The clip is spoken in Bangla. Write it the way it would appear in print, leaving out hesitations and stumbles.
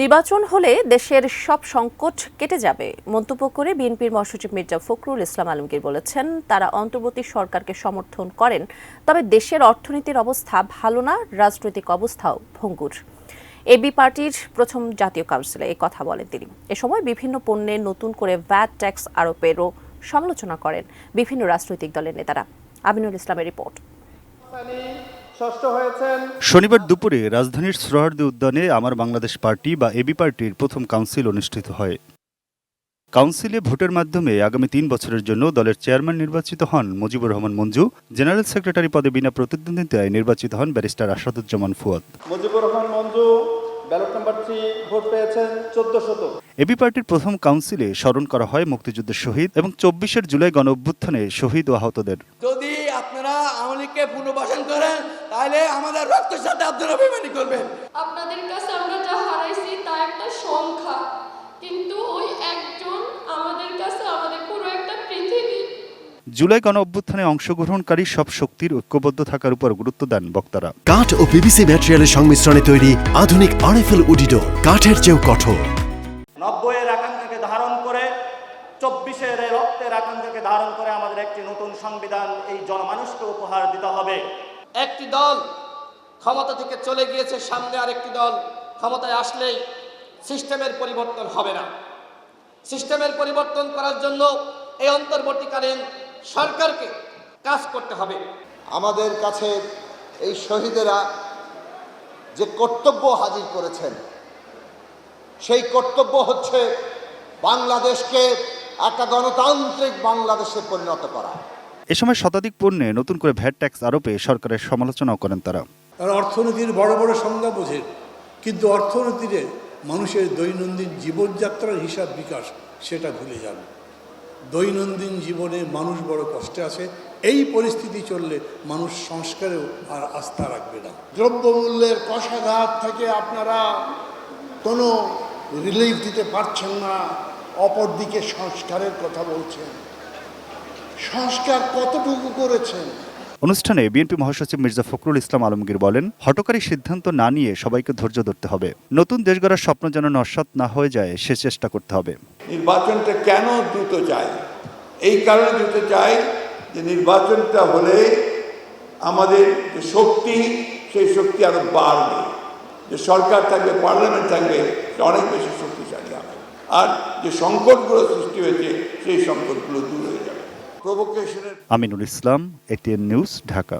নির্বাচন হলে দেশের সব সংকট কেটে যাবে মন্তব্য করে বিএনপির মহাসচিব মির্জা ফখরুল ইসলাম আলমগীর বলেছেন, তারা অন্তর্বর্তী সরকারকে সমর্থন করেন, তবে দেশের অর্থনীতির অবস্থা ভালো না, রাজনৈতিক অবস্থাও ভঙ্গুর। এবি পার্টির প্রথম জাতীয় কাউন্সিলে এই কথা বলেন তিনি। এ সময় বিভিন্ন পণ্যে নতুন করে ভ্যাট ট্যাক্স আরোপেরও সমালোচনা করেন বিভিন্ন রাজনৈতিক দলের নেতারা। আমিনুল ইসলামের রিপোর্ট। শনিবার দুপুরে রাজধানীর সোহরাওয়ার্দী উদ্যানে আমার বাংলাদেশ পার্টি বা এবি পার্টির প্রথম কাউন্সিল অনুষ্ঠিত হয়। কাউন্সিলে ভোটের মাধ্যমে আগামী ৩ বছরের জন্য দলের চেয়ারম্যান নির্বাচিত হন মুজিবুর রহমান মঞ্জু। জেনারেল সেক্রেটারি পদে বিনা প্রতিদ্বন্দ্বিতায় নির্বাচিত হন barrister Asaduzzaman Fuad. Mujibur Rahman Manju ballot number 3 vote পেয়েছেন 1400। এবি পার্টির প্রথম কাউন্সিলে স্মরণ করা হয় মুক্তিযুদ্ধের শহীদ এবং 24 জুলাই গণ অভ্যুত্থানে শহীদ ও আহতদের। যদি আপনারা আওয়ামী লীগকে পুনর্বাসন করেন তাহলে আমাদের রক্তের সাথে আপনারা বেইমানি করবেন। আপনাদের কাছে আমরা যা হারাইছি তা একটা সংখ্যা, কিন্তু ওই একজন আমাদের কাছে আমাদের পুরো একটা পৃথিবী। জুলাই গণ অভ্যুত্থানে অংশগ্রহণকারী সব শক্তির ঐক্যবদ্ধ থাকার উপর গুরুত্ব দেন বক্তারা। কাঠ ও পিভিসি ম্যাটেরিয়ালের সংমিশ্রণে তৈরি আধুনিক আরএফএল উডিডোর, কাঠের চেয়েও কঠোর। 90-এর আকাঙ্ক্ষাকে ধারণ করে 24-এর রক্তের আকাঙ্ক্ষাকে ধারণ করে আমাদের একটি নতুন সংবিধান এই জনমানুষকে উপহার দিতে হবে। একটি দল ক্ষমতা থেকে চলে গিয়েছে, সামনে আরেকটি দল ক্ষমতায় আসলেই সিস্টেমের পরিবর্তন হবে না। সিস্টেমের পরিবর্তন করার জন্য এই অন্তর্বর্তীকালীন সরকারকে কাজ করতে হবে। আমাদের কাছে এই শহীদেরা যে কর্তব্য হাজির করেছেন, সেই কর্তব্য হচ্ছে বাংলাদেশকে একটা গণতান্ত্রিক বাংলাদেশে পরিণত করা। এ সময় শতাধিক পণ্যে নতুন করে ভ্যাট ট্যাক্স আরোপে সরকারের সমালোচনাও করেন তারা। অর্থনীতির বড় বড় সংজ্ঞা বোঝেন, কিন্তু অর্থনীতিতে মানুষের দৈনন্দিন জীবনযাত্রার হিসাব বিকাশ সেটা ভুলে যান। দৈনন্দিন জীবনে মানুষ বড় কষ্টে আছে। এই পরিস্থিতি চললে মানুষ সংস্কারেও আর আস্থা রাখবে না। দ্রব্যমূল্যের কষাঘাত থেকে আপনারা কোনো রিলিফ দিতে পারছেন না, অপরদিকে সংস্কারের কথা বলছেন। সংস্কার কতটুকু করেছেন? অনুষ্ঠানে বিএনপি মহাসচিব মির্জা ফখরুল ইসলাম আলমগীর বলেন, হঠকারী সিদ্ধান্ত না নিয়ে সবাইকে ধৈর্য ধরতে হবে। নতুন দেশ গড়ার স্বপ্ন যেন নস্যাৎ না হয়ে যায় সে চেষ্টা করতে হবে। নির্বাচনটা কেন দ্রুত চাই? এই কারণে দ্রুত চাই যে নির্বাচনটা হলে আমাদের যে শক্তি, সেই শক্তি আরো বাড়বে। যে সরকার থাকবে, পার্লামেন্ট থাকবে, অনেক বেশি শক্তিশালী হবে। আর যে সংকটগুলো সৃষ্টি হয়েছে সেই সংকটগুলো দূর হয়ে যাবে। Aminul Islam, ATN news, Dhaka.